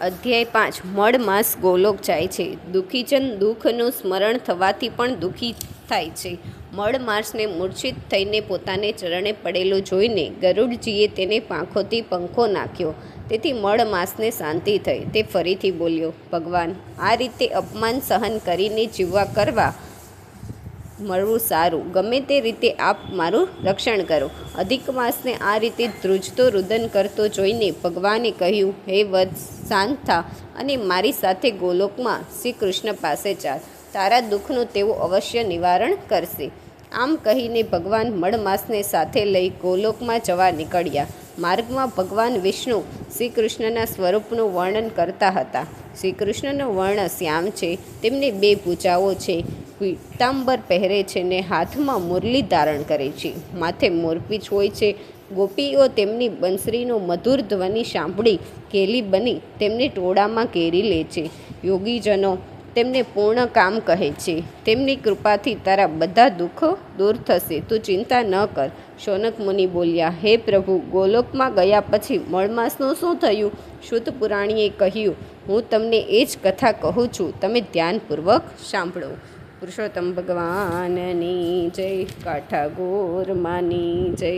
અધ્યાય 5 મળમાસ ગોલોક જાય છે. દુઃખીજન દુઃખનું સ્મરણ થવાથી પણ દુઃખી થાય છે. મળમાસને મૂર્છિત થઈને પોતાને ચરણે પડેલો જોઈને ગરુડજીએ તેને પાંખોથી પંખો નાખ્યો. તેથી મળમાસને શાંતિ થઈ. તે ફરીથી બોલ્યો, ભગવાન, આ રીતે અપમાન સહન કરીને જીવવા કરવા મળવું સારું. ગમે તે રીતે આપ મારું રક્ષણ કરો. અધિક માસને આ રીતે ધ્રુજતો રુદન કરતો જોઈને ભગવાને કહ્યું, હે વત્સ, શાંત થા અને મારી સાથે ગોલોકમાં શ્રી કૃષ્ણ પાસે ચાલ. તારા દુઃખનું તેઓ અવશ્ય નિવારણ કરશે. આમ કહીને ભગવાન મળમાસને સાથે લઈ ગોલોકમાં જવા નીકળ્યા. માર્ગમાં ભગવાન વિષ્ણુ શ્રી કૃષ્ણના સ્વરૂપનું વર્ણન કરતા હતા. શ્રી કૃષ્ણનો વર્ણ શ્યામ છે. તેમને 2 ભુજાઓ છે, પીતાંબર પહેરે છે ને હાથમાં મુરલી ધારણ કરે છે. માથે મોરપીંછ હોય છે. ગોપીઓ તેમની બંસરીનો મધુર ધ્વનિ સાંભળી ઘેલી બની તેમને ટોળામાં ઘેરી લે છે. યોગીજનો તેમને પૂર્ણ કામ કહે છે. તેમની કૃપાથી તારા બધા દુઃખો દૂર થશે. તું ચિંતા ન કર. શૌનક મુનિ બોલ્યા, હે પ્રભુ, ગોલોકમાં ગયા પછી મળમાસનું શું થયું? શુદ્ધ પુરાણીએ કહ્યું, હું તમને એ જ કથા કહું છું. તમે ધ્યાનપૂર્વક સાંભળો. પુરુષોત્તમ ભગવાનની જય. કાઠા ગોર માની જય.